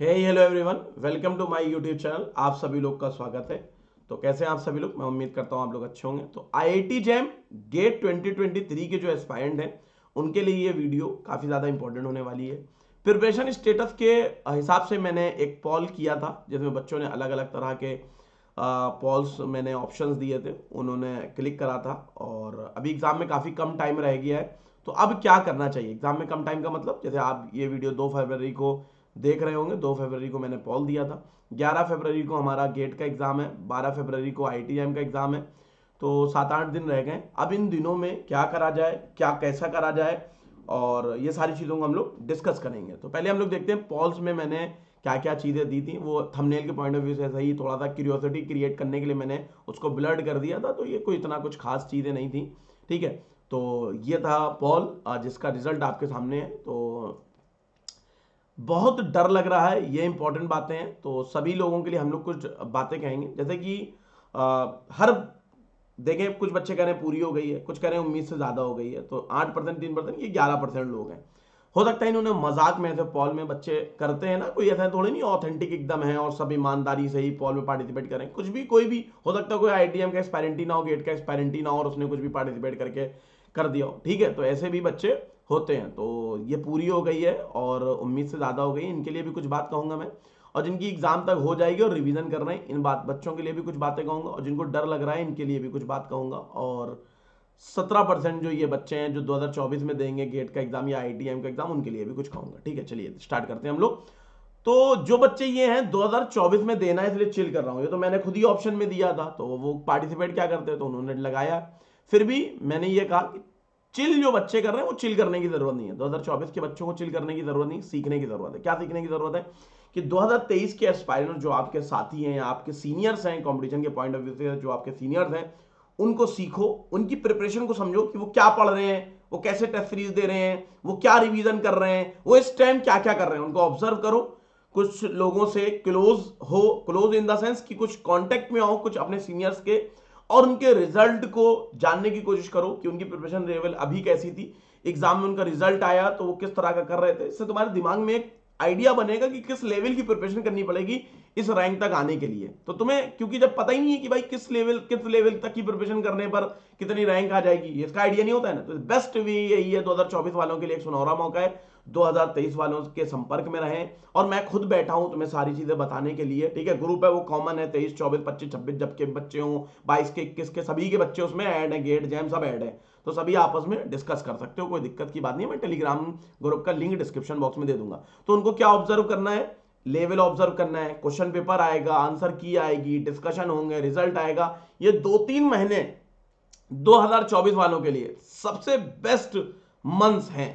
Hello everyone, welcome to my YouTube channel. आप सभी लोग का स्वागत है। तो कैसे हैं आप सभी लोग? मैं उम्मीद करता हूं आप लोग अच्छे होंगे। तो आईआईटी जैम गेट 2023 के जो एस्पायरेंट हैं उनके लिए ये वीडियो काफ़ी ज़्यादा इंपॉर्टेंट होने वाली है। प्रिपरेशन स्टेटस के हिसाब से मैंने एक पॉल किया था जिसमें बच्चों ने अलग अलग तरह के पॉल्स मैंने ऑप्शंस दिए थे, उन्होंने क्लिक करा था। और अभी एग्ज़ाम में काफ़ी कम टाइम रह गया है, तो अब क्या करना चाहिए? एग्ज़ाम में कम टाइम का मतलब, जैसे आप ये वीडियो 2 फरवरी को देख रहे होंगे, 2 फरवरी को मैंने पॉल दिया था, 11 फरवरी को हमारा गेट का एग्ज़ाम है, 12 फरवरी को आईआईटी का एग्ज़ाम है। तो 7-8 दिन रह गए। अब इन दिनों में क्या करा जाए, क्या कैसा करा जाए, और ये सारी चीज़ों को हम लोग डिस्कस करेंगे। तो पहले हम लोग देखते हैं पॉल्स में मैंने क्या क्या चीज़ें दी थी। वो थंबनेल के पॉइंट ऑफ व्यू से सही थोड़ा सा क्यूरियोसिटी क्रिएट करने के लिए मैंने उसको ब्लर्ड कर दिया था, तो ये कोई इतना कुछ खास चीज़ें नहीं थी। ठीक है, तो ये था पॉल जिसका रिजल्ट आपके सामने है। तो बहुत डर लग रहा है, ये इंपॉर्टेंट बातें हैं। तो सभी लोगों के लिए हम लोग कुछ बातें कहेंगे, जैसे कि हर देखें, कुछ बच्चे कह रहे हैं पूरी हो गई है, कुछ कह रहे हैं उम्मीद से ज़्यादा हो गई है। तो 8%, 3%, ये 11% लोग हैं। हो सकता है इन्होंने मजाक में, ऐसे पॉल में बच्चे करते हैं ना, कोई ऐसा थोड़ी नहीं ऑथेंटिक एकदम है और सब ईमानदारी से ही पॉल में पार्टिसिपेट करें। कुछ भी, कोई भी हो सकता है, कोई आईटीएम का एक्सपेरेंट ही ना हो, गेट का एक्सपेरेंट ही ना हो, और उसने कुछ भी पार्टिसिपेट करके कर दिया हो। ठीक है, तो ऐसे भी बच्चे होते हैं। तो ये पूरी हो गई है और उम्मीद से ज़्यादा हो गई, इनके लिए भी कुछ बात कहूँगा मैं। और जिनकी एग्जाम तक हो जाएगी और रिवीजन कर रहे हैं, इन बात बच्चों के लिए भी कुछ बातें कहूँगा। और जिनको डर लग रहा है, इनके लिए भी कुछ बात कहूँगा। और 17% जो ये बच्चे हैं जो 2024 में देंगे गेट का एग्जाम या आईआईटी का एग्जाम, उनके लिए भी कुछ कहूँगा। ठीक है, चलिए स्टार्ट करते हैं हम लोग। तो जो बच्चे ये हैं 2024 में देना है, इसलिए चिल कर रहा हूँ, ये तो मैंने खुद ही ऑप्शन में दिया था, तो वो पार्टिसिपेट क्या करते हैं, तो उन्होंने लगाया। फिर भी मैंने ये कहा कि चिल जो बच्चे कर रहे हैं वो चिल करने की जरूरत नहीं है। 2024 के बच्चों को चिल करने की जरूरत नहीं, सीखने की जरूरत है। क्या सीखने की जरूरत है? कि 2023 के एस्पायरेंट जो आपके साथी हैं या आपके सीनियर्स हैं, कंपटीशन के पॉइंट ऑफ व्यू से जो आपके सीनियर्स हैं, उनको सीखो, उनकी प्रिपरेशन को समझो कि वो क्या पढ़ रहे हैं, वो कैसे टेस्ट सीरीज दे रहे हैं, वो क्या रिवीजन कर रहे हैं, वो इस टाइम क्या क्या कर रहे हैं, उनको ऑब्जर्व करो। कुछ लोगों से क्लोज हो, क्लोज इन द सेंस कि कुछ कांटेक्ट में आओ कुछ अपने सीनियर्स के, और उनके रिजल्ट को जानने की कोशिश करो कि उनकी प्रिपरेशन लेवल अभी कैसी थी, एग्जाम में उनका रिजल्ट आया तो वो किस तरह का कर रहे थे। इससे तुम्हारे दिमाग में एक आइडिया बनेगा कि किस लेवल की प्रिपरेशन करनी पड़ेगी इस रैंक तक आने के लिए। तो तुम्हें, क्योंकि जब पता ही नहीं है कि भाई किस लेवल तक की प्रिपरेशन करने पर कितनी रैंक आ जाएगी, इसका आइडिया नहीं होता है ना, तो बेस्ट वे यही है। 2024 वालों के लिए एक सुनहरा मौका है, 2023 वालों के संपर्क में रहें। और मैं खुद बैठा हूं तुम्हें सारी चीजें बताने के लिए। ठीक है, ग्रुप है वो कॉमन है, 23, 24, 25, 26 जब के बच्चे हों, 22 के, 21 के, सभी के बच्चे उसमें ऐड है, गेट जैम सब ऐड है। तो सभी आपस में डिस्कस कर सकते हो, कोई दिक्कत की बात नहीं है। मैं टेलीग्राम ग्रुप का लिंक डिस्क्रिप्शन बॉक्स में दे दूंगा। तो उनको क्या ऑब्जर्व करना है? लेवल ऑब्जर्व करना है, क्वेश्चन पेपर आएगा, आंसर की आएगी, डिस्कशन होंगे, रिजल्ट आएगा। ये 2-3 महीने 2024 वालों के लिए सबसे बेस्ट मंथ्स हैं।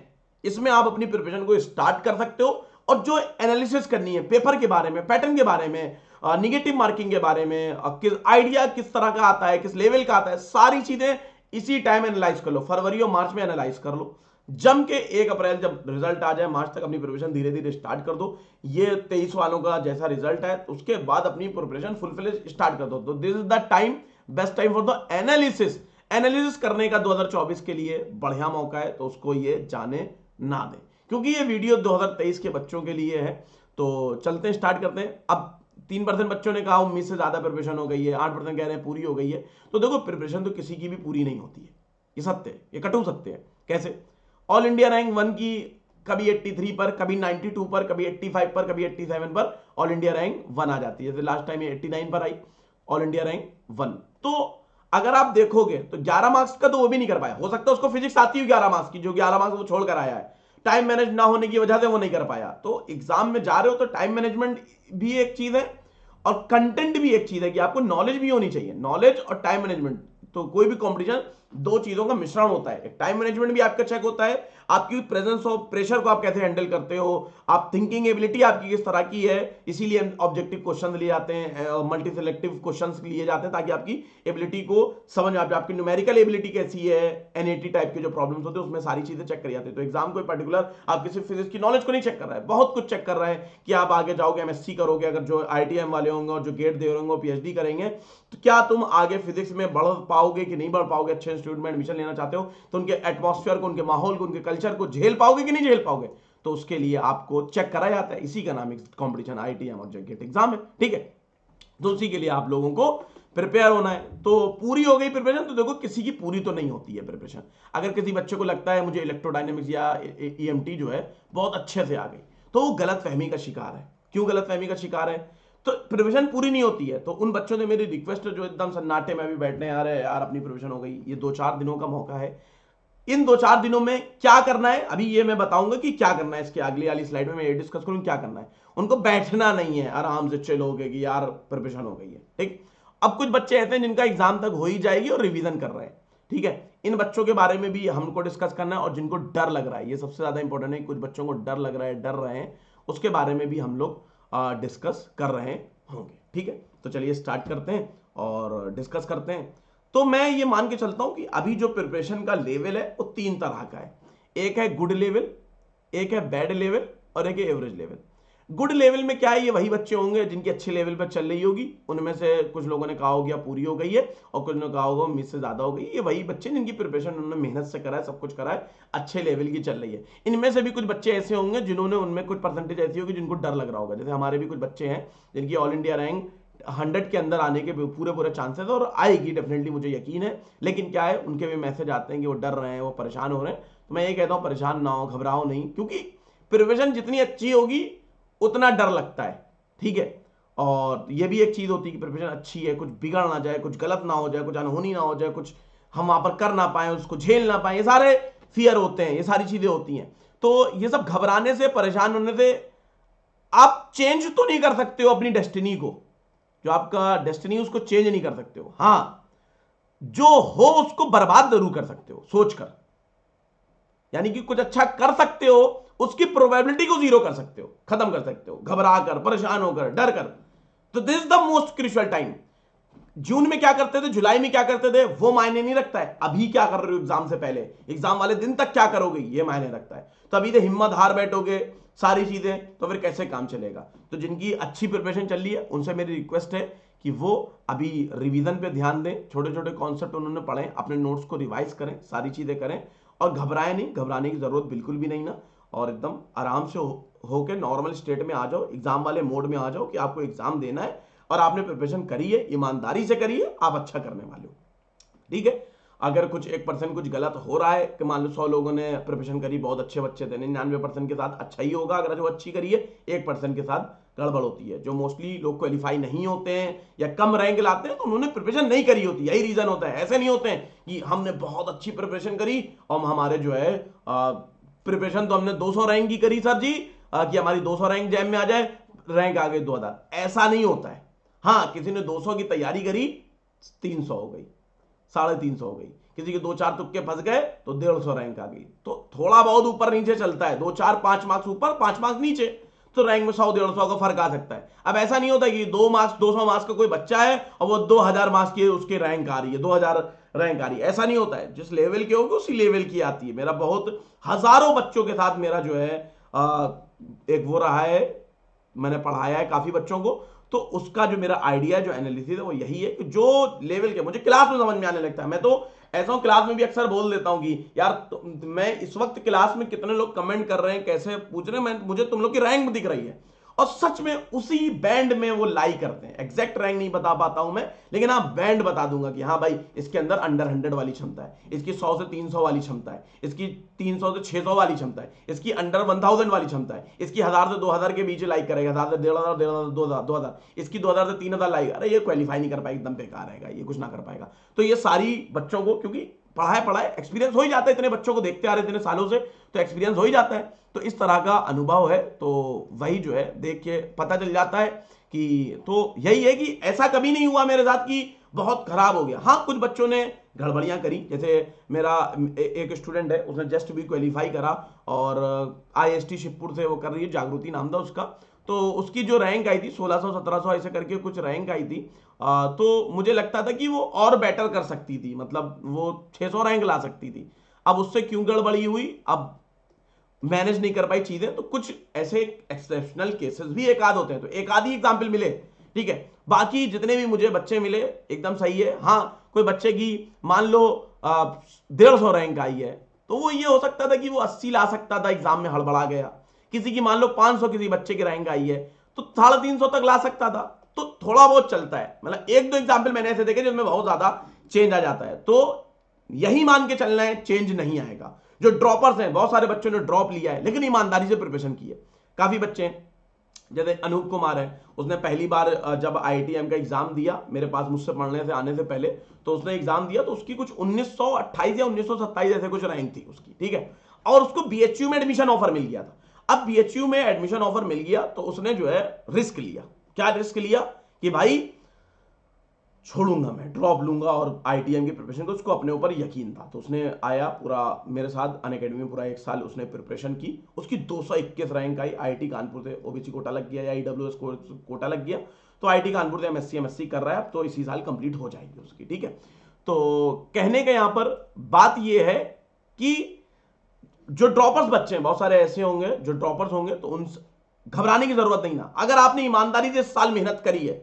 इसमें आप अपनी प्रिपरेशन को स्टार्ट कर सकते हो, और जो एनालिसिस करनी है पेपर के बारे में, पैटर्न के बारे में, निगेटिव मार्किंग के बारे में, किस आइडिया किस तरह का आता है, किस लेवल का आता है, सारी चीजें इसी टाइम एनालाइज कर लो। फरवरी और मार्च में एनालाइज कर लो, जम के 1 अप्रैल जब रिजल्ट आ जाए, मार्च तक अपनी प्रिपरेशन धीरे धीरे स्टार्ट कर दो। ये 23 वालों का जैसा रिजल्ट है उसके बाद अपनी प्रिपरेशन फुल फ्लेज स्टार्ट कर दो। तो this is the time, best time for the analysis. Analysis करने का 2024 के लिए बढ़िया मौका है, तो उसको ये जाने ना दें, क्योंकि ये वीडियो 2023 के बच्चों के लिए है। तो चलते हैं, स्टार्ट करते हैं। अब 3% बच्चों ने कहा उम्मीद से ज्यादा प्रिपरेशन हो गई है, 8% कह रहे हैं पूरी हो गई है। तो देखो, प्रिपरेशन तो किसी की भी पूरी नहीं होती है, ये सत्य है, ये कटु सत्य है। कैसे? ऑल इंडिया रैंक 1 की कभी 83 पर, कभी 92 पर, कभी 85 पर, कभी 87 पर ऑल इंडिया रैंक 1 आ जाती है। जैसे लास्ट टाइम ये 89 पर आई, ऑल इंडिया रैंक 1। तो अगर आप देखोगे तो 11 मार्क्स का तो वो भी नहीं कर पाया। हो सकता है उसको फिजिक्स आती हो 11 मार्क्स की, जो 11 मार्क्स वो छोड़ कर आया है, टाइम मैनेज ना होने की वजह से वो नहीं कर पाया। तो एग्जाम में जा रहे हो तो टाइम मैनेजमेंट भी एक चीज है, और कंटेंट भी एक चीज है, कि आपको नॉलेज भी होनी चाहिए। नॉलेज और टाइम मैनेजमेंट, तो कोई भी कंपटीशन दो चीजों का मिश्रण होता है। टाइम मैनेजमेंट भी आपका चेक होता है, आपकी प्रेजेंस ऑफ प्रेशर को आप कैसे हैंडल करते हो, आप थिंकिंग एबिलिटी आपकी किस तरह की है। इसीलिए ऑब्जेक्टिव क्वेश्चन लिए जाते हैं, मल्टी सिलेक्टिव क्वेश्चन लिए जाते हैं, ताकि आपकी एबिलिटी को समझ में आ जाए, आपकी न्यूमेरिकल एबिलिटी कैसी है। एनएटी टाइप के जो प्रॉब्लम्स होते हैं उसमें सारी चीजें चेक करी जाती है। तो एग्जाम कोई पर्टिकुलर आपकी सिर्फ फिजिक्स की नॉलेज को नहीं चेक कर रहा है, बहुत कुछ चेक कर रहा है कि आप आगे जाओगे, एमएससी करोगे, अगर जो आईटीएम वाले होंगे और जो गेट दे रहे होंगे पीएचडी करेंगे, तो क्या तुम आगे फिजिक्स में बढ़ पाओगे कि नहीं बढ़ पाओगे। अच्छे इंस्टीट्यूट में एडमिशन लेना चाहते हो तो उनके एटमॉस्फेयर को, उनके माहौल को, उनके कल्चर को झेल पाओगे कि नहीं झेल पाओगे। तो उसके लिए आपको चेक करा जाता है। इसी का नाम कॉम्पिटिशन IIT और गेट एग्जाम है, ठीक है। तो उसी के लिए आप लोगों को प्रिपेयर होना है। तो पूरी हो गई प्रिपरेशन। तो देखो किसी की पूरी तो नहीं होती है प्रिपरेशन। अगर किसी बच्चे को लगता है मुझे इलेक्ट्रोडायनेमिक्स या EMT जो है बहुत अच्छे से आ गई, तो वो गलत फहमी का शिकार है। क्यों गलत फहमी का शिकार है? तो प्रिपरेशन पूरी नहीं होती है। तो उन बच्चों ने मेरी रिक्वेस्ट जो एकदम सन्नाटे में भी बैठने आ रहे हैं, यार अपनी प्रिपरेशन हो गई, ये 2-4 दिनों का मौका है। इन 2-4 दिनों में क्या करना है, अभी ये मैं बताऊंगा कि क्या करना है। इसके अगली वाली स्लाइड में मैं ये डिस्कस करूंगा क्या करना है। उनको बैठना नहीं है, आराम से चिल हो गए कि यार प्रिपरेशन हो गई है, ठीक। अब कुछ बच्चे ऐसे हैं जिनका एग्जाम तक हो ही जाएगी और रिवीजन कर रहे हैं, ठीक है। इन बच्चों के बारे में भी हमको डिस्कस करना है। और जिनको डर लग रहा है, ये सबसे ज्यादा इंपॉर्टेंट है, कुछ बच्चों को डर लग रहा है, डर रहे हैं, उसके बारे में भी हम लोग डिस्कस कर रहे होंगे, ठीक है। तो चलिए स्टार्ट करते हैं और डिस्कस करते हैं। तो मैं ये मान के चलता हूं कि अभी जो प्रिपरेशन का लेवल है वो 3 तरह का है। एक है गुड लेवल, एक है बैड लेवल और एक है एवरेज लेवल। गुड लेवल में क्या है, ये वही बच्चे होंगे जिनकी अच्छे लेवल पर चल रही होगी। उनमें से कुछ लोगों ने कहा होगा पूरी हो गई है और कुछ ने कहा होगा मिस से ज्यादा हो गई। ये वही बच्चे जिनकी प्रिपरेशन उन्होंने मेहनत से करा है, सब कुछ करा है, अच्छे लेवल की चल रही है। इनमें से भी कुछ बच्चे ऐसे होंगे जिन्होंने, उनमें कुछ परसेंटेज ऐसी होगी जिनको डर लग रहा होगा। जैसे हमारे भी कुछ बच्चे हैं जिनकी ऑल इंडिया रैंक 100 के अंदर आने के पूरे चांसेस है और आएगी डेफिनेटली, मुझे यकीन है। लेकिन क्या है, उनके भी मैसेज आते हैं कि वो डर रहे हैं, वो परेशान हो रहे हैं। तो मैं ये कहता हूँ परेशान ना हो, घबराओ नहीं, क्योंकि प्रिपरेशन जितनी अच्छी होगी उतना डर लगता है, ठीक है। और ये भी एक चीज होती है कि प्रिपरेशन अच्छी है, कुछ बिगड़ ना जाए, कुछ गलत ना हो जाए, कुछ अनहोनी ना हो जाए, कुछ हम वहां पर कर ना पाए, उसको झेल ना पाए, ये सारे फियर होते हैं, ये सारी चीजें होती हैं। तो ये सब घबराने से, परेशान होने से आप चेंज तो नहीं कर सकते हो अपनी डेस्टिनी को। जो आपका डेस्टिनी उसको चेंज नहीं कर सकते हो, हाँ जो हो उसको बर्बाद जरूर कर सकते हो सोचकर। यानी कि कुछ अच्छा कर सकते हो, उसकी प्रोबेबिलिटी को 0 कर सकते हो, खत्म कर सकते हो, घबरा कर, परेशान होकर, डर कर। तो this is the most crucial time. जून में क्या करते थे, जुलाई में क्या करते थे, वो मायने नहीं रखता है। अभी क्या कर रहे हो एग्जाम से पहले, एग्जाम वाले दिन तक क्या करोगे, ये मायने रखता है। तो अभी तो हिम्मत हार बैठोगे सारी चीजें, तो फिर कैसे काम चलेगा। तो जिनकी अच्छी प्रिपरेशन चल रही है उनसे मेरी रिक्वेस्ट है कि वो अभी रिवीजन पे ध्यान दें, छोटे छोटे कॉन्सेप्ट उन्होंने पढ़े, अपने नोट्स को रिवाइज करें, सारी चीजें करें और घबराएं नहीं, घबराने की जरूरत बिल्कुल भी नहीं ना। और एकदम आराम से होके नॉर्मल स्टेट में आ जाओ, एग्जाम वाले मोड में आ जाओ कि आपको एग्जाम देना है और आपने प्रिपरेशन करी है, ईमानदारी से करी है, आप अच्छा करने वाले हो, ठीक है। अगर कुछ 1% कुछ गलत हो रहा है कि मान लो 100 लोगों ने प्रिपरेशन करी, बहुत अच्छे बच्चे थे, 99% के साथ अच्छा ही होगा। अगर जो अच्छी करी है 1% के साथ गड़बड़ होती है। जो मोस्टली लोग क्वालिफाई नहीं होते हैं या कम रैंक लाते हैं तो उन्होंने प्रिपरेशन नहीं करी होती, यही रीजन होता है। ऐसे नहीं होते हैं कि हमने बहुत अच्छी प्रिपरेशन करी और हमारे जो है प्रिपरेशन तो हमने 200 रैंक की करी सर जी, कि हमारी 200 रैंक जैम में आ जाए, रैंक आ गई 2000। ऐसा नहीं होता है। हाँ, किसी ने 200 की तैयारी करी, 300 हो गई, 350 हो गई। किसी के 2-4 तुक्के फंस गए तो 150 रैंक आ गई। तो थोड़ा बहुत ऊपर नीचे चलता है, 2-4-5 मार्क्स ऊपर, 5 मार्क्स नीचे, तो रैंक में 100-150 का फर्क आ सकता है। अब ऐसा नहीं होता कि 2 मार्क्स 200 मार्क्स का कोई बच्चा है और वो 2000 मार्क्स की उसकी रैंक आ रही है, 2000 रैंक आ रही है, ऐसा नहीं होता है। जिस लेवल के होगी उसी लेवल की आती है। मेरा बहुत हजारों बच्चों के साथ मेरा जो है एक वो रहा है, मैंने पढ़ाया है काफी बच्चों को। तो उसका जो मेरा आइडिया, जो एनालिसिस है वो यही है कि जो लेवल के मुझे क्लास में समझ में आने लगता है, मैं तो ऐसा हूं क्लास में भी अक्सर बोल देता हूं कि यार मैं इस वक्त क्लास में कितने लोग कमेंट कर रहे हैं, कैसे पूछ रहे हैं, मुझे तुम लोग की रैंक दिख रही है। और सच में उसी बैंड में वो लाई करते हैं। एग्जैक्ट रैंक नहीं बता पाता हूं मैं, लेकिन हाँ बैंड बता दूंगा कि हाँ भाई इसके अंदर अंडर 100 वाली क्षमता है, इसकी 100 से 300 वाली क्षमता है, इसकी 300 से 600 वाली क्षमता है, इसकी अंडर 1000 वाली क्षमता है, इसकी 1000 से 2000 के बीच लाइक करेगा, 1000 से 1500, 2000, इसकी 2000 से 3000 लाइक। अरे ये क्वालिफाई नहीं कर पाएगा, एकदम बेकार रहेगा, ये कुछ ना कर पाएगा। तो ये सारी बच्चों को, क्योंकि पढ़ाए एक्सपीरियंस हो ही जाता है, इतने बच्चों को देखते आ रहे इतने सालों से, तो एक्सपीरियंस हो ही जाता है। तो इस तरह का अनुभव है, तो वही जो है देख के पता चल जाता है कि, तो यही है कि ऐसा कभी नहीं हुआ मेरे साथ कि बहुत खराब हो गया। हाँ, कुछ बच्चों ने गड़बड़ियां करी, जैसे मेरा एक स्टूडेंट है, उसने जस्ट भी क्वालिफाई करा और IST शिवपुर से वो कर रही है, जागृति नाम था उसका। तो उसकी जो रैंक आई थी 1600-1700 ऐसे करके कुछ रैंक आई थी। तो मुझे लगता था कि वो और बेटर कर सकती थी, मतलब वो 600 रैंक ला सकती थी। अब उससे क्यों गड़बड़ी हुई, अब मैनेज नहीं कर पाई चीजें। तो कुछ ऐसे एक्सेप्शनल केसेस भी एक आध होते हैं, तो एक आध ही एग्जाम्पल मिले, ठीक है। बाकी जितने भी मुझे बच्चे मिले एकदम सही है। हाँ, कोई बच्चे की मान लो 150 रैंक आई है, तो वो ये हो सकता था कि वो 80 ला सकता था, एग्जाम में हड़बड़ा गया। किसी की मान लो 500 किसी बच्चे की रैंक आई है तो 350 तक ला सकता था। तो थोड़ा बहुत चलता है, मतलब एक दो एग्जाम्पल मैंने ऐसे देखे जिसमें बहुत ज्यादा चेंज आ जाता है। तो यही मान के चलना है, चेंज नहीं आएगा। जो ड्रॉपर्स हैं, बहुत सारे बच्चों ने ड्रॉप लिया है लेकिन ईमानदारी से प्रिपरेशन की है। काफी बच्चे हैं, जैसे अनूप कुमार है, उसने पहली बार जब आईआईटीएम का एग्जाम दिया मेरे पास मुझसे पढ़ने से आने से पहले, तो उसने एग्जाम दिया तो उसकी कुछ 1928 या 1927 ऐसे कुछ रैंक थी उसकी, ठीक है। और उसको बीएचयू में एडमिशन ऑफर मिल गया था। अब बीएचयू में एडमिशन ऑफर मिल गया तो उसने जो है रिस्क लिया। क्या रिस्क लिया कि भाई छोड़ूंगा, मैं ड्रॉप लूंगा, और आईटीएम की प्रिपरेशन को उसको अपने ऊपर यकीन था। तो उसने आया पूरा मेरे साथ अनअकैडमी में, पूरा 1 साल उसने प्रिपरेशन की। उसकी 221 रैंक आई। आईआईटी कानपुर से ओबीसी कोटा लग गया या ईडब्ल्यूएस कोटा लग गया, तो आईआईटी कानपुर से एमएससी कर रहा है। अब तो इसी साल कंप्लीट हो जाएगी उसकी, ठीक है। तो कहने का यहां पर बात यह है कि जो ड्रॉपर्स बच्चे हैं, बहुत सारे ऐसे होंगे जो ड्रॉपर्स होंगे, तो उन घबराने की जरूरत नहीं ना। अगर आपने ईमानदारी से इस साल मेहनत करी है,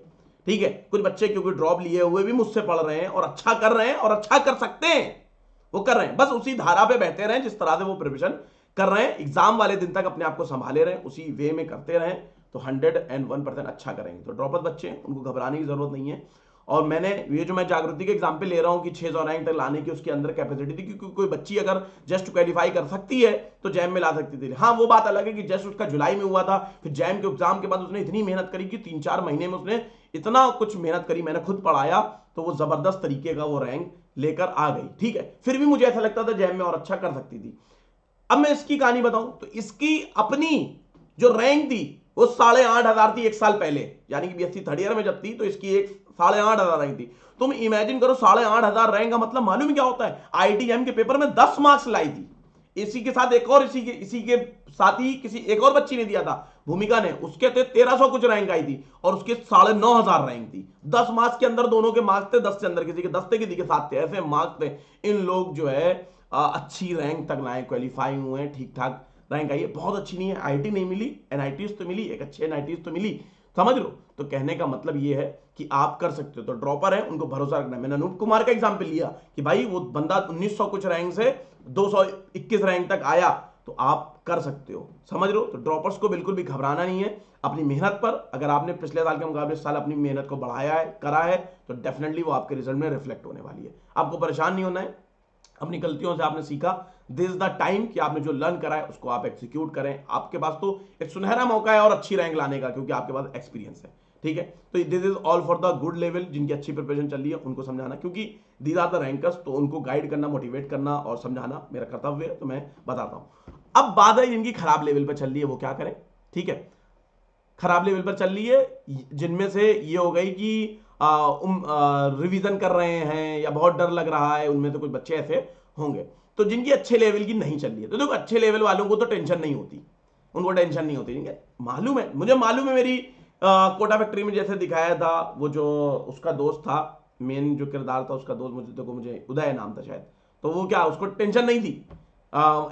ठीक है। कुछ बच्चे क्योंकि ड्रॉप लिए हुए भी मुझसे पढ़ रहे हैं और अच्छा कर रहे हैं और अच्छा कर सकते हैं, वो कर रहे हैं। बस उसी धारा पे बहते रहें जिस तरह से वो प्रिपरेशन कर रहे हैं, एग्जाम वाले दिन तक अपने आप को संभाले रहें, उसी वे में करते रहें, तो 101% अच्छा करेंगे। तो ड्रॉपर्स बच्चे हैं, उनको घबराने की जरूरत नहीं है। और मैंने ये जो मैं जागृति के एग्जाम्पल ले रहा हूं कि 600 रैंक तक लाने की उसके अंदर कैपेसिटी थी, क्योंकि कोई बच्ची अगर जस्ट क्वालिफाई कर सकती है तो जैम में ला सकती थी। हाँ, वो बात अलग है कि जस्ट उसका जुलाई में हुआ था, फिर जैम के एग्जाम के बाद उसने इतनी मेहनत करी कि 3-4 महीने में उसने इतना कुछ मेहनत करी, मैंने खुद पढ़ाया, तो वो जबरदस्त तरीके का वो रैंक लेकर आ गई, ठीक है। फिर भी मुझे ऐसा लगता था जैम में और अच्छा कर सकती थी। अब मैं इसकी कहानी बताऊं तो इसकी अपनी जो रैंक थी वो 8,500 थी 1 साल पहले, यानी कि बीएससी थर्ड ईयर में जब थी तो इसकी 8,500 रैंक थी। तुम इमेजिन करो 8,500 रैंक का मतलब मालूम क्या होता है? आईआईटीएम के पेपर में 10 मार्क्स लाई थी। इसी के साथ एक और इसी के साथ ही किसी एक और बच्ची ने दिया था, भूमिका ने, उसके थे 1300 कुछ रैंक आई थी और उसके 9,500 रैंक थी। 10 मार्क्स के अंदर दोनों के मार्क्स थे 10 से अंदर, किसी के 10 थे किसी के 7 थे, ऐसे मार्क्स थे। इन लोग जो है अच्छी रैंक तक लाए, क्वालिफाई हुए हैं, ठीक ठाक रैंक आई है। बहुत अच्छी नहीं है, आईआईटी नहीं मिली, एनआईटीज तो मिली, एक अच्छे एनआईटीज तो मिली, समझ लो। तो कहने का मतलब ये है कि आप कर सकते हो। तो ड्रॉपर है उनको भरोसा रखना है। मैंने अनूप कुमार का एग्जाम्पल लिया कि भाई वो बंदा 1900 कुछ रैंक से 221 रैंक तक आया, तो आप कर सकते हो, समझ लो। तो ड्रॉपर्स को बिल्कुल भी घबराना नहीं है। अपनी मेहनत पर, अगर आपने पिछले साल के मुकाबले इस साल अपनी मेहनत को बढ़ाया है, करा है, तो डेफिनेटली वो आपके रिजल्ट में रिफ्लेक्ट होने वाली है। आपको परेशान नहीं होना है। अपनी गलतियों से आपने सीखा, दिस इज द टाइम कि आपने जो लर्न करा है उसको आप एक्सिक्यूट करें। आपके पास तो एक सुनहरा मौका है और अच्छी रैंक लाने का, क्योंकि आपके पास एक्सपीरियंस है, ठीक है। तो this is all for the good level, जिनकी अच्छी प्रिपरेशन चल रही है उनको समझाना, क्योंकि दीज आर द रैंकर्स, तो उनको गाइड करना, मोटिवेट करना और समझाना मेरा कर्तव्य है, तो मैं बताता हूं। अब बात है जिनकी खराब लेवल पर चल रही है वो क्या करें, ठीक है। खराब लेवल पर चल रही है, जिनमें से ये हो गई कि रिवीजन कर रहे हैं या बहुत डर लग रहा है, उनमें तो कुछ बच्चे ऐसे होंगे। तो जिनकी अच्छे लेवल की नहीं चल रही है, तो देखो अच्छे लेवल वालों को तो टेंशन नहीं होती, उनको टेंशन नहीं होती, ठीक है। मालूम है, मुझे मालूम है, मेरी कोटा फैक्ट्री में जैसे दिखाया था, वो जो उसका दोस्त था, मेन जो किरदार था उसका दोस्त, मुझे उदय नाम था शायद, तो वो क्या, उसको टेंशन नहीं थी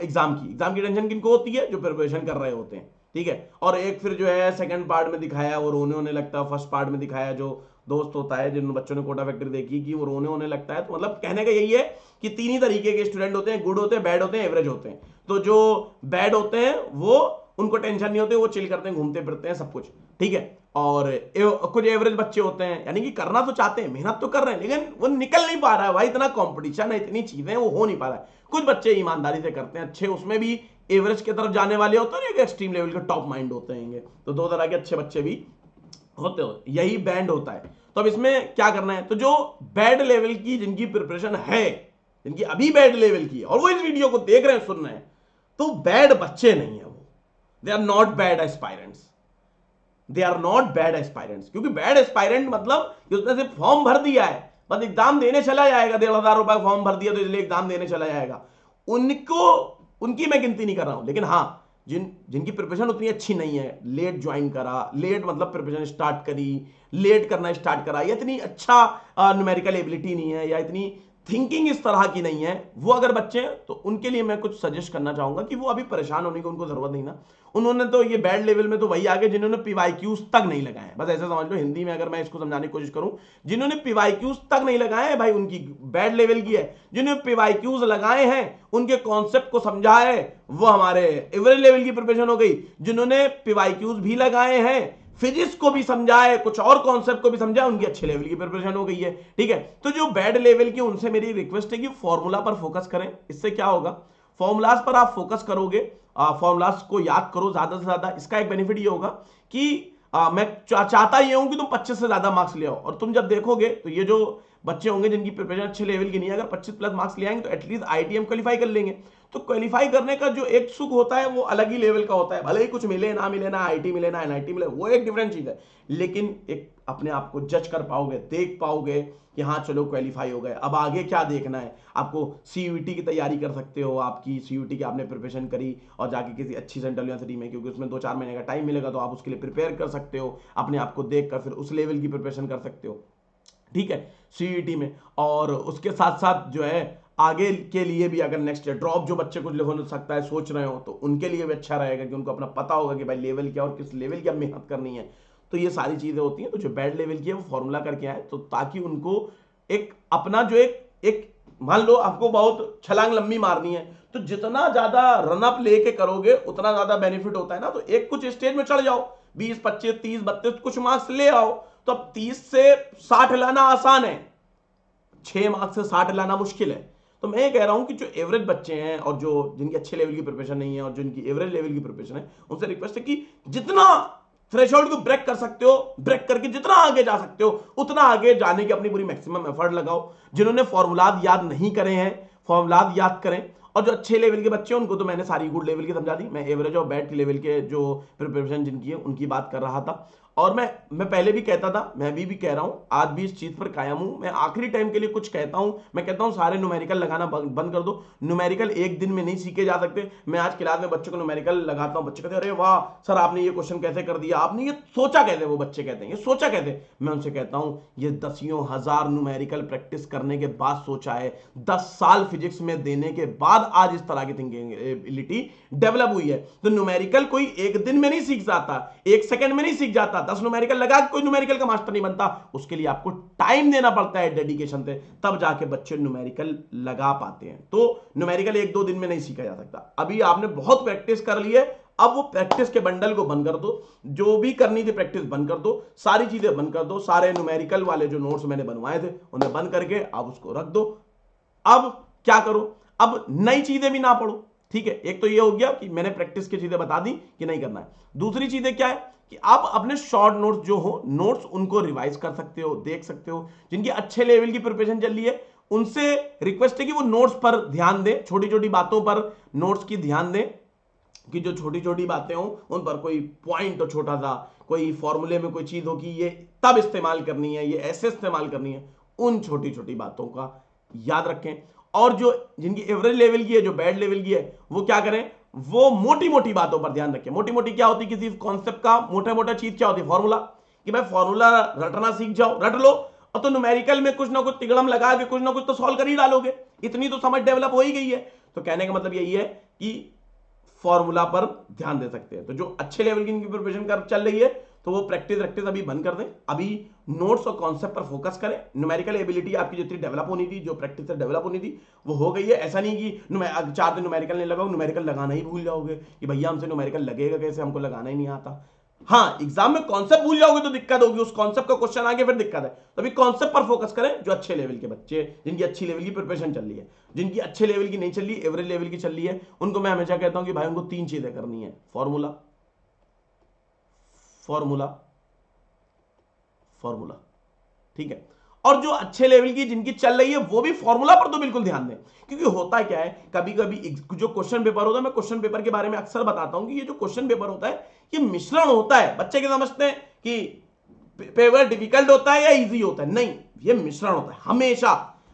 एग्जाम की टेंशन किनको होती है? जो प्रिपरेशन कर रहे होते हैं, ठीक है। और एक फिर जो है सेकंड पार्ट में दिखाया वो रोने होने लगता है, फर्स्ट पार्ट में दिखाया जो दोस्त होता है, जिन बच्चों ने कोटा फैक्ट्री देखी, कि वो रोने होने लगता है। तो मतलब कहने का यही है कि 3 ही तरीके के स्टूडेंट होते हैं, गुड होते हैं, बैड होते हैं, एवरेज होते हैं। तो जो बैड होते हैं वो, उनको टेंशन नहीं होती, वो चिल करते हैं, घूमते फिरते हैं, सब कुछ ठीक है। और कुछ एवरेज बच्चे होते हैं, यानी कि करना तो चाहते हैं, मेहनत तो कर रहे हैं, लेकिन वो निकल नहीं पा रहा है भाई, इतना कंपटीशन है, इतनी चीजें, वो हो नहीं पा रहा है। कुछ बच्चे ईमानदारी से करते हैं अच्छे, उसमें भी एवरेज की तरफ जाने वाले होते हैं, एक एक्सट्रीम लेवल के टॉप माइंड होते हैं। तो 2 तरह के अच्छे बच्चे भी होते हो, यही बैंड होता है। तो अब इसमें क्या करना है? तो जो बैड लेवल की जिनकी प्रिपरेशन है, जिनकी अभी बैड लेवल की है और वो इस वीडियो को देख रहे हैं, सुन रहे हैं, तो बैड बच्चे नहीं है वो, they are not bad aspirants, they are not bad aspirants. क्योंकि बैड एस्पायरेंट मतलब कि उसने सिर्फ फॉर्म भर दिया है, बस एग्जाम देने चला जाएगा, 1,500 रुपए फॉर्म भर दिया तो इसलिए एग्जाम देने चला जाएगा, उनकी मैं गिनती नहीं कर रहा हूं। लेकिन हाँ, जिनकी प्रिपरेशन उतनी अच्छी नहीं है, लेट ज्वाइन करा, लेट मतलब प्रिपरेशन स्टार्ट करी, लेट करना स्टार्ट करा, या इतनी अच्छा न्यूमेरिकल एबिलिटी नहीं है, या इतनी थिंकिंग इस तरह की नहीं है, वो अगर बच्चे हैं तो उनके लिए मैं कुछ सजेस्ट करना चाहूंगा कि वो अभी परेशान होने की उनको जरूरत नहीं ना। उन्होंने तो ये बैड लेवल में तो वही आगे जिन्होंने पीवाईक्यूज तक नहीं लगाए, बस ऐसा समझ लो हिंदी में अगर मैं इसको समझाने की कोशिश करूं, जिन्होंने पीवाईक्यूज तक नहीं लगाए हैं भाई उनकी बैड लेवल की है। जिन्होंने पीवाईक्यूज लगाए हैं उनके कॉन्सेप्ट को समझा है वो हमारे एवरेज लेवल की प्रिपरेशन हो गई। जिन्होंने पीवाईक्यूज भी लगाए हैं, फिजिक्स को भी समझा है, कुछ और कॉन्सेप्ट को भी समझा है, उनकी अच्छे लेवल की प्रिपरेशन हो गई है। ठीक है, तो जो बैड लेवल की उनसे मेरी रिक्वेस्ट है कि फॉर्मूला पर फोकस करें। इससे क्या होगा, फॉर्मूलाज पर आप फोकस करोगे, फॉर्मूलाज को याद करो ज्यादा से ज्यादा। इसका एक बेनिफिट ये होगा कि मैं चाहता ये हूं कि तुम 25 से ज्यादा मार्क्स ले आओ, और तुम जब देखोगे तो ये जो बच्चे होंगे जिनकी प्रिपरेशन अच्छे लेवल की नहीं है, अगर 25 प्लस मार्क्स ले आएंगे तो एटलीस्ट आईटीएम क्वालिफाई कर लेंगे। तो क्वालिफाई करने का जो एक सुख होता है वो अलग ही लेवल का होता है, भले ही कुछ मिले ना मिले, ना आईटी मिले ना एनआईटी मिले, वो एक डिफरेंट चीज है, लेकिन एक अपने आप को जज कर पाओगे, देख पाओगे कि हाँ चलो क्वालिफाई हो गए, अब आगे क्या देखना है। आपको सीयूईटी की तैयारी कर सकते हो, आपकी सीयूईटी की आपने प्रिपरेशन करी और जाके किसी अच्छी सेंट्रल यूनिवर्सिटी में, क्योंकि उसमें 2-4 महीने का टाइम मिलेगा, तो आप उसके लिए प्रिपेयर कर सकते हो, अपने आप को देख कर फिर उस लेवल की प्रिपरेशन कर सकते हो। ठीक है, सीईटी में। और उसके साथ साथ जो है आगे के लिए भी अगर नेक्स्ट ड्रॉप जो बच्चे कुछ हो सकता है सोच रहे हो, तो उनके लिए भी अच्छा रहेगा कि उनको अपना पता होगा कि भाई लेवल क्या और किस लेवल की अब मेहनत करनी है। तो ये सारी चीजें होती हैं। तो जो बैड लेवल की है वो फॉर्मूला करके आए, तो ताकि उनको एक अपना जो एक मान लो आपको बहुत छलांग लंबी मारनी है, तो जितना ज्यादा रनअप लेके करोगे उतना ज्यादा बेनिफिट होता है ना। तो एक कुछ स्टेज में चढ़ जाओ, 20, 25, 30, 32 कुछ मार्क्स ले आओ, तो अब 30 से 60 लाना आसान है, 6 मार्क्स से 60 लाना मुश्किल है। तो मैं ये कह रहा हूं कि जो एवरेज बच्चे हैं और जो जिनकी अच्छे लेवल की प्रिपरेशन नहीं है और जिनकी एवरेज लेवल की प्रिपरेशन है, उनसे रिक्वेस्ट है कि जितना थ्रेशोल्ड को ब्रेक कर सकते हो, ब्रेक करके जितना आगे जा सकते हो उतना आगे जाने की अपनी पूरी मैक्सिमम एफर्ट लगाओ। जिन्होंने फॉर्मूलाज याद नहीं करे हैं, फॉर्मूलाज याद करें। और जो अच्छे लेवल के बच्चे हैं उनको तो मैंने सारी गुड लेवल की समझा दी, मैं एवरेज और बैड लेवल के जो प्रिपरेशन जिनकी है उनकी बात कर रहा था। और मैं पहले भी कहता था, मैं भी कह रहा हूं, आज भी इस चीज पर कायम हूं। मैं आखिरी टाइम के लिए कुछ कहता हूं, मैं कहता हूं सारे न्यूमेरिकल लगाना बंद कर दो। न्यूमेरिकल एक दिन में नहीं सीखे जा सकते। मैं आज क्लास में बच्चों को न्यूमेरिकल लगाता हूं, बच्चे कहते हैं अरे वाह सर आपने ये क्वेश्चन कैसे कर दिया, आपने ये सोचा कैसे, वो बच्चे कहते हैं ये सोचा कैसे। मैं उनसे कहता हूं ये दसियों हजार न्यूमेरिकल प्रैक्टिस करने के बाद सोचा है, 10 साल फिजिक्स में देने के बाद आज इस तरह की थिंकिंग एबिलिटी डेवलप हुई है। तो न्यूमेरिकल कोई एक दिन में नहीं सीख जाता, एक सेकंड में नहीं सीख जाता। 10 न्यूमेरिकल लगा कोई न्यूमेरिकल का मास्टर नहीं बनता, उसके लिए आपको टाइम देना पड़ता है डेडिकेशन से, तब जाके बच्चे न्यूमेरिकल लगा पाते हैं। तो न्यूमेरिकल 1-2 दिन में नहीं सीखा जा सकता। अभी आपने बहुत प्रैक्टिस कर ली है, अब वो प्रैक्टिस के बंडल को बंद कर दो, जो भी करनी थी प्रैक्टिस बंद कर दो, सारी चीजें बंद कर दो, सारे न्यूमेरिकल वाले जो नोट्स मैंने बनवाए थे उन्हें बंद करके आप उसको रख दो। अब क्या करो, अब नई चीजें भी ना पढ़ो। ठीक है, एक तो ये हो गया कि मैंने प्रैक्टिस की चीजें बता दी कि नहीं करना है। दूसरी चीजें क्या है कि आप अपने शॉर्ट नोट्स जो हो नोट्स उनको रिवाइज कर सकते हो, देख सकते हो। जिनकी अच्छे लेवल की प्रिपरेशन चल रही है उनसे रिक्वेस्ट है कि वो नोट्स पर ध्यान दें, छोटी छोटी बातों पर नोट्स की ध्यान दें, कि जो छोटी छोटी बातें हो उन पर कोई पॉइंट हो छोटा सा, कोई फॉर्मूले में कोई चीज हो कि ये तब इस्तेमाल करनी है, ये ऐसे इस्तेमाल करनी है, उन छोटी छोटी बातों का याद रखें। और जो जिनकी एवरेज लेवल की है, जो बैड लेवल की है, वो क्या करें, वो मोटी मोटी बातों पर ध्यान रखें। मोटी मोटी क्या होती है, किसी कॉन्सेप्ट का मोटा मोटा चीज क्या होती है, फॉर्मूला, कि भाई फॉर्मूला रटना सीख जाओ, रट लो, और तो न्यूमेरिकल में कुछ ना कुछ तिगड़म लगा के कुछ ना कुछ तो सॉल्व कर ही डालोगे, इतनी तो समझ डेवलप हो ही गई है। तो कहने का मतलब यही है कि फॉर्मूला पर ध्यान दे सकते हैं। तो जो अच्छे लेवल की इनकी प्रिपरेशन कर चल रही है तो वो प्रैक्टिस अभी बंद कर दें, अभी नोट्स और कॉन्सेप्ट पर फोकस करें। न्यूमेरिकल एबिलिटी आपकी जितनी डेवलप होनी थी, जो प्रैक्टिस से डेवलप होनी थी, वो हो गई है। ऐसा नहीं कि 4 दिन न्यूमेरिकल नहीं लगाओ, न्यूमेरिकल लगाना ही भूल जाओगे कि भैया हमसे न्यूमेरिकल लगेगा कैसे, हमको लगाना ही नहीं आता। हाँ, एग्जाम में कॉन्सेप्ट भूल जाओगे तो दिक्कत होगी, उस कॉन्सेप्ट का क्वेश्चन आगे फिर दिक्कत है। तो अभी कॉन्सेप्ट पर फोकस करें। जो अच्छे लेवल के बच्चे, जिनकी अच्छी लेवल की प्रिपरेशन चल रही है, जिनकी अच्छे लेवल की नहीं चल रही, एवरेज लेवल की चल रही है, उनको मैं हमेशा कहता हूं कि भाई उनको 3 चीजें करनी है, फॉर्मूला, फॉर्मूला, फॉर्मूला। ठीक है, और जो अच्छे लेवल की जिनकी चल रही है वो भी फॉर्मूला पर तो बिल्कुल ध्यान दें। क्योंकि होता क्या है, कभी कभी जो क्वेश्चन पेपर होता है, मैं क्वेश्चन पेपर के बारे में अक्सर बताता हूं कि ये जो क्वेश्चन पेपर होता है ये मिश्रण होता है। बच्चे के समझते हैं कि पेपर डिफिकल्ट होता है या इजी होता है, नहीं, ये मिश्रण होता है हमेशा।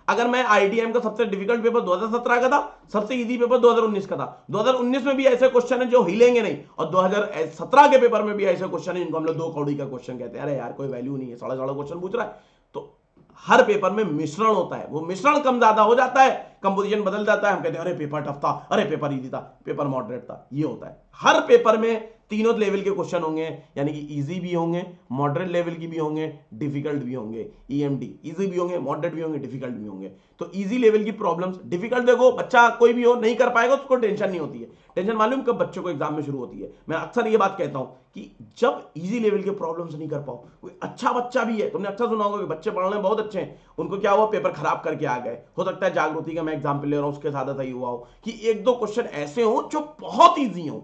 अगर मैं आईटीएम का सबसे डिफिकल्ट पेपर 2017 का था, सबसे इजी पेपर 2019 का था, 2019 में भी ऐसे क्वेश्चन है जो हिलेंगे नहीं, और 2017 के पेपर में भी ऐसे क्वेश्चन है जिनको हम लोग 2 कौड़ी का क्वेश्चन कहते हैं, अरे यार कोई वैल्यू नहीं है, साढ़े क्वेश्चन पूछ रहा है। तो हर पेपर में मिश्रण होता है, वो मिश्रण कम ज्यादा हो जाता है, कंपोजिशन बदल जाता है, हम कहते हैं अरे पेपर टफ था, अरे पेपर इजी था, पेपर मॉडरेट था। ये होता है हर पेपर में तीनों लेवल के क्वेश्चन होंगे, यानी कि इजी भी होंगे, मॉडरेट लेवल की भी होंगे, डिफिकल्ट भी होंगे। ईएमडी इजी भी होंगे, मॉडरेट भी होंगे, डिफिकल्ट भी होंगे। तो इजी लेवल की प्रॉब्लम्स, डिफिकल्ट देखो बच्चा कोई भी हो नहीं कर पाएगा, उसको टेंशन नहीं होती है। टेंशन मालूम कब बच्चों को एग्जाम में शुरू होती है? मैं अक्सर ये बात कहता हूं कि जब इजी लेवल के प्रॉब्लम्स नहीं कर पाओ। कोई अच्छा बच्चा भी है, तुमने अक्सर सुना होगा कि बच्चे पढ़ने में बहुत अच्छे हैं, उनको क्या हुआ, पेपर खराब करके आ गए। हो सकता है जागृति का मैं एग्जाम्पल ले रहा हूं, उसके साथ ऐसा ही हुआ हो कि एक दो क्वेश्चन ऐसे हो जो बहुत ईजी हो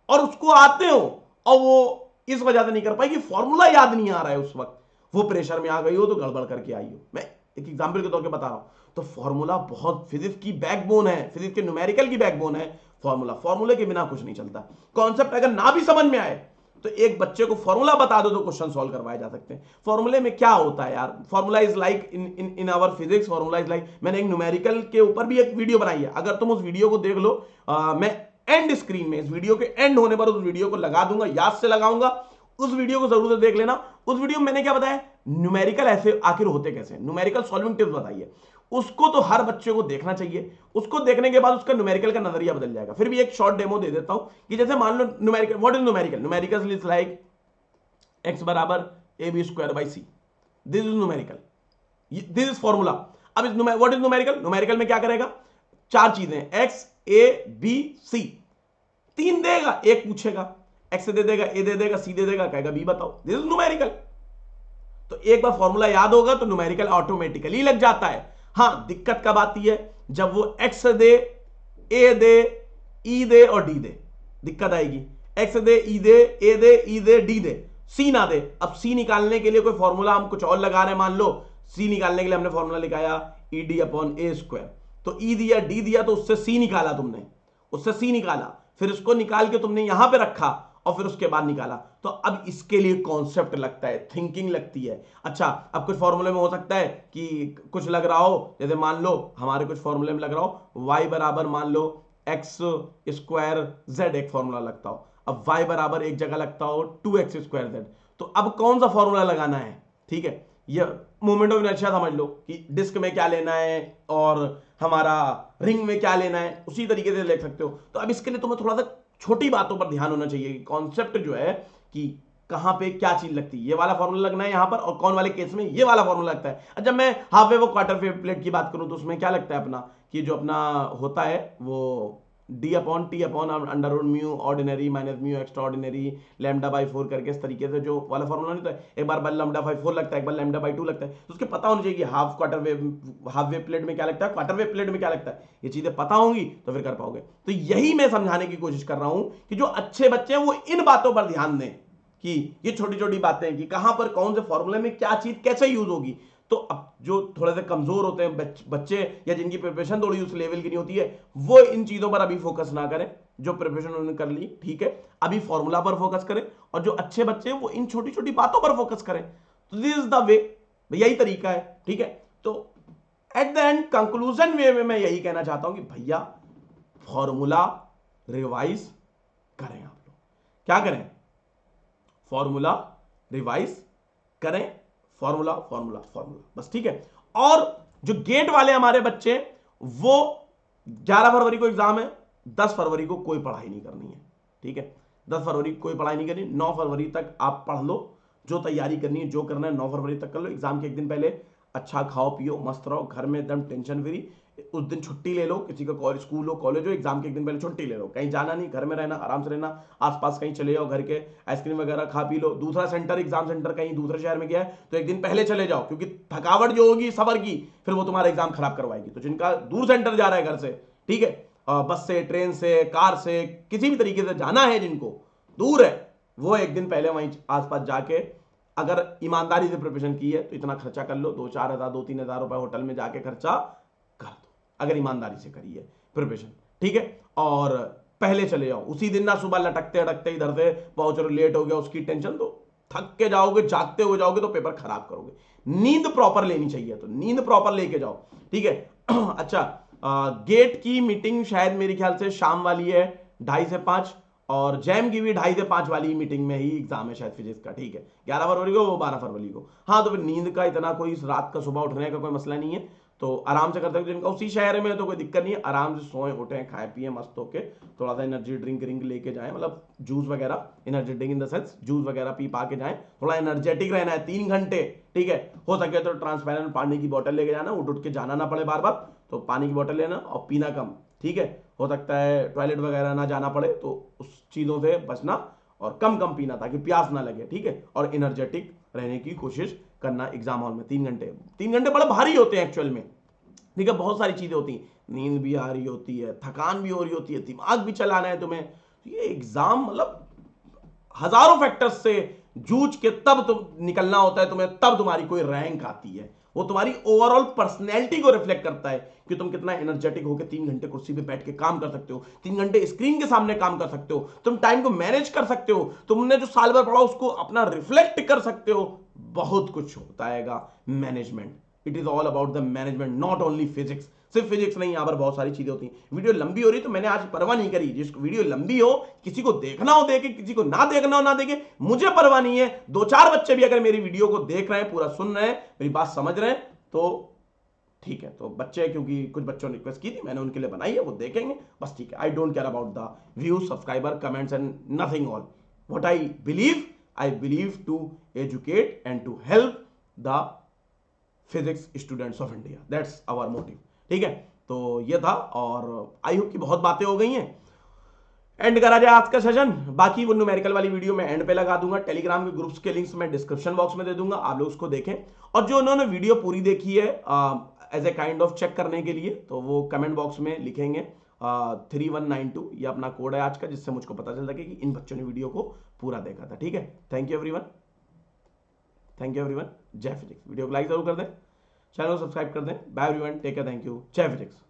और उसको आते हो, और वो इस वजह से नहीं कर पाई कि फॉर्मूला याद नहीं आ रहा है उस वक्त, वो प्रेशर में आ गई हो तो गड़बड़ करके आई हो। मैं एक एग्जाम्पल के तौर पे बता रहा हूं। तो फॉर्मूला बहुत फिजिक्स की बैकबोन है, फिजिक्स के न्यूमेरिकल की बैकबोन है फॉर्मूला। फॉर्मूले के बिना कुछ नहीं चलता। कॉन्सेप्ट अगर ना भी समझ में आए तो एक बच्चे को फॉर्मूला बता दो तो क्वेश्चन सॉल्व करवाए जा सकते हैं। फॉर्मूले में क्या होता है यार, formula is like in our physics, formula is like, मैंने एक न्यूमेरिकल के ऊपर भी एक वीडियो बनाई है, अगर तुम उस वीडियो को देख लो, मैं एंड स्क्रीन में, इस वीडियो के एंड होने पर उस वीडियो को लगा दूंगा, याद से लगाऊंगा, उस वीडियो को जरूर से देख लेना। उस वीडियो में मैंने क्या बताया, न्यूमेरिकल ऐसे आखिर होते कैसे, न्यूमेरिकल सॉल्विंग टिप्स बताइए। उसको तो हर बच्चे को देखना चाहिए, उसको देखने के बाद उसका न्यूमेरिकल का नजरिया बदल जाएगा। फिर भी एक शॉर्ट डेमो दे देता हूं कि जैसे मान लो numerical, what is numerical, numerical is like x बराबर A B square by C, this is numerical, this is formula. अब व्हाट इज न्यूमेरिकल, न्यूमेरिकल में क्या करेगा, चार चीजें, x a b c, तीन देगा, एक पूछेगा, x दे देगा, a दे देगा, c दे देगा, कहेगा b बताओ, दिस इज न्यूमेरिकल। तो एक बार फॉर्मूला याद होगा तो न्यूमेरिकल ऑटोमेटिकली लग जाता है। हां, दिक्कत कब आती है, जब वो x they, a they, e दे और d दे, दिक्कत आएगी। x they, e they, a they, e they, d they, c ना दे। अब c निकालने के लिए कोई फॉर्मूला हम कुछ और लगा रहे हैं, मान लो c निकालने के लिए हमने फॉर्मूला लिखाया ed अपॉन a स्क्वायर, तो e दिया, d दिया, तो उससे c निकाला तुमने, उससे c निकाला, फिर उसको निकाल के तुमने यहां पे रखा और फिर उसके बाद निकाला। तो अब इसके लिए कॉन्सेप्ट लगता है, थिंकिंग लगती है। अच्छा, अब कुछ फॉर्मूले में हो सकता है कि कुछ लग रहा हो, जैसे मान लो हमारे कुछ फॉर्मूले में लग रहा हो y बराबर मान लो एक्स स्क्वायर जेड, एक फॉर्मूला लगता हो। अब y बराबर एक जगह लगता हो 2x स्क्वायर जेड, तो अब कौन सा फॉर्मूला लगाना है? ठीक है, ये मोमेंट ऑफ इनर्शिया समझ लो कि डिस्क में क्या लेना है और हमारा रिंग में क्या लेना है, उसी तरीके से लिख सकते हो। तो अब इसके लिए तुम्हें थोड़ा सा छोटी बातों पर ध्यान होना चाहिए कि कॉन्सेप्ट जो है कि कहां पे क्या चीज लगती है, ये वाला फॉर्मूला लगना है यहां पर, और कौन वाले केस में ये वाला फॉर्मूला लगता है। जब मैं हाफ वेव और क्वार्टर वेव प्लेट की बात करूं तो उसमें क्या लगता है अपना, कि जो अपना होता है वो D upon T upon under root mu ordinary minus mu extraordinary lambda by 4 करके, इस तरीके से जो वाला फॉर्मूला नहीं होता है, एक बार लैम्डा बाई 4 लगता है, एक बार लैम्डा बाई 2 लगता है। तो उसके पता होना चाहिए कि हाफ वेव प्लेट में क्या लगता है, क्वार्टर वेव प्लेट में क्या लगता है। ये चीजें पता होंगी तो फिर कर पाओगे। तो यही मैं समझाने की कोशिश कर रहा हूं कि जो अच्छे बच्चे हैं वो इन बातों पर ध्यान दें कि ये छोटी छोटी बातें कि कहां पर कौन से फॉर्मूले में क्या चीज कैसे यूज होगी। तो अब जो थोड़े से कमजोर होते हैं बच्चे या जिनकी प्रिपरेशन थोड़ी उस लेवल की नहीं होती है, वो इन चीजों पर अभी फोकस ना करें। जो प्रिपरेशन उन्होंने कर ली ठीक है, अभी फॉर्मूला पर फोकस करें, और जो अच्छे बच्चे हैं वो इन छोटी छोटी बातों पर फोकस करें। तो दिस इज द वे, यही तरीका है। ठीक है, तो एट द एंड कंक्लूजन वे में मैं यही कहना चाहता हूं कि भैया फॉर्मूला रिवाइज करें। आप लोग क्या करें, फॉर्मूला रिवाइज करें, फॉर्मूला फॉर्मूला फॉर्मूला, बस। ठीक है, और जो गेट वाले हमारे बच्चे, वो 11 फरवरी को एग्जाम है, 10 फरवरी को कोई पढ़ाई नहीं करनी है। ठीक है, 10 फरवरी को कोई पढ़ाई नहीं करनी, 9 फरवरी तक आप पढ़ लो, जो तैयारी करनी है, जो करना है 9 फरवरी तक कर लो। एग्जाम के एक दिन पहले अच्छा खाओ पियो, मस्त रहो, घर में एकदम टेंशन फ्री। उस दिन छुट्टी ले लो, किसी का स्कूल हो कॉलेज हो, एग्जाम के एक दिन पहले छुट्टी ले लो, कहीं जाना नहीं, घर में रहना, आराम से रहना, आसपास कहीं चले जाओ, घर के आइसक्रीम वगैरह खा पी लो। दूसरा सेंटर, एग्जाम सेंटर कहीं दूसरे शहर में गया है तो एक दिन पहले चले जाओ, क्योंकि थकावट जो होगी सफर की फिर वो तुम्हारा एग्जाम खराब करवाएगी। तो जिनका दूर सेंटर जा रहा है घर से, ठीक है, बस से, ट्रेन से, कार से, किसी भी तरीके से जाना है, जिनको दूर है, वो एक दिन पहले वहीं आसपास जाके अगर ईमानदारी से प्रिपरेशन की है तो इतना खर्चा कर लो, 2-4 हज़ार 2-3 हज़ार रुपए होटल में जाके खर्चा कर दो, अगर ईमानदारी से करी है प्रिपरेशन। ठीक है, और पहले चले जाओ, उसी दिन ना सुबह लटकते अटकते इधर से पहुंच रहे, लेट हो गया उसकी टेंशन, तो थक के जाओगे, जागते हो जाओगे तो पेपर खराब करोगे। नींद प्रॉपर लेनी चाहिए, तो नींद प्रॉपर लेके जाओ। ठीक है अच्छा, गेट की मीटिंग शायद मेरे ख्याल से शाम वाली है 2:30 से 5, और जैम की भी 2:30 से 5 वाली मीटिंग में ही एग्जाम है शायद फिजिक्स का, ठीक है, 11 फरवरी को, वो 12 फरवरी को। हाँ, तो फिर नींद का इतना कोई रात का सुबह उठने का कोई मसला नहीं है, तो आराम से कर सकते हो। जिनका उसी शहर में है तो कोई दिक्कत नहीं है, आराम से सोए उठें खाए पिए मस्त होके, थोड़ा सा एनर्जी ड्रिंक लेके जाएं, मतलब जूस वगैरह, energy drink in the sense juice वगैरह पी पा के जाएं, थोड़ा एनर्जेटिक रहना है 3 घंटे, ठीक है। हो सके तो ट्रांसपेरेंट पानी की बोतल लेके जाना, उठ के जाना ना पड़े बार बार, तो पानी की बोतल लेना और पीना कम, ठीक है। हो सकता है टॉयलेट वगैरह ना जाना पड़े, तो उस चीज़ों से बचना और कम कम पीना ताकि प्यास ना लगे, ठीक है। और एनर्जेटिक रहने की कोशिश करना एग्जाम हॉल में 3 घंटे बड़े भारी होते हैं एक्चुअल में, ठीक है। बहुत सारी चीज़ें होती हैं, नींद भी आ रही होती है, थकान भी हो रही होती है, दिमाग भी चलाना है तुम्हें, तो ये एग्जाम मतलब हजारों फैक्टर्स से जूझ के तब तुम निकलना होता है तुम्हें, तब तुम्हारी कोई रैंक आती है। वो तुम्हारी ओवरऑल पर्सनैलिटी को रिफ्लेक्ट करता है कि तुम कितना एनर्जेटिक होकर 3 घंटे कुर्सी पे बैठ के काम कर सकते हो, 3 घंटे स्क्रीन के सामने काम कर सकते हो, तुम टाइम को मैनेज कर सकते हो, तुमने जो साल भर पढ़ा उसको अपना रिफ्लेक्ट कर सकते हो। बहुत कुछ होता है management, it is all about the management, not only physics. सिर्फ फिजिक्स नहीं, यहां पर बहुत सारी चीजें होती हैं। वीडियो लंबी हो रही तो मैंने आज परवाह नहीं करी, जिसको वीडियो लंबी हो, किसी को देखना हो देखे, किसी को ना देखना हो ना देखे, मुझे परवाह नहीं है। 2-4 बच्चे भी अगर मेरी वीडियो को देख रहे हैं, पूरा सुन रहे हैं, मेरी बात समझ रहे हैं, तो ठीक है। तो बच्चे, क्योंकि कुछ बच्चों ने रिक्वेस्ट की थी, मैंने उनके लिए बनाई है, वो देखेंगे बस, ठीक है। I don't care about the views, subscriber, comments and nothing all. What I believe to educate and to help the physics students of India, that's our motive, ठीक है। तो ये था, और आई होप कि बहुत बातें हो गई हैं। एंड करा जाए आज का सेशन। बाकी वो न्यूमेरिकल वाली वीडियो मैं एंड पे लगा दूंगा, टेलीग्राम के ग्रुप्स के लिंक्स मैं डिस्क्रिप्शन बॉक्स में दे दूंगा, आप लोग उसको देखें। और जो उन्होंने वीडियो पूरी देखी है as a kind of check करने के लिए, तो वो कमेंट बॉक्स में लिखेंगे 3192, ये अपना कोड है आज का, जिससे मुझको पता चल सके कि इन बच्चों ने वीडियो को पूरा देखा था, ठीक है। Thank you everyone, thank you everyone, जय फिजिक्स। वीडियो को लाइक जरूर कर दें, चैनल को सब्सक्राइब कर दें। Bye everyone, take care, thank you, जय फिजिक्स।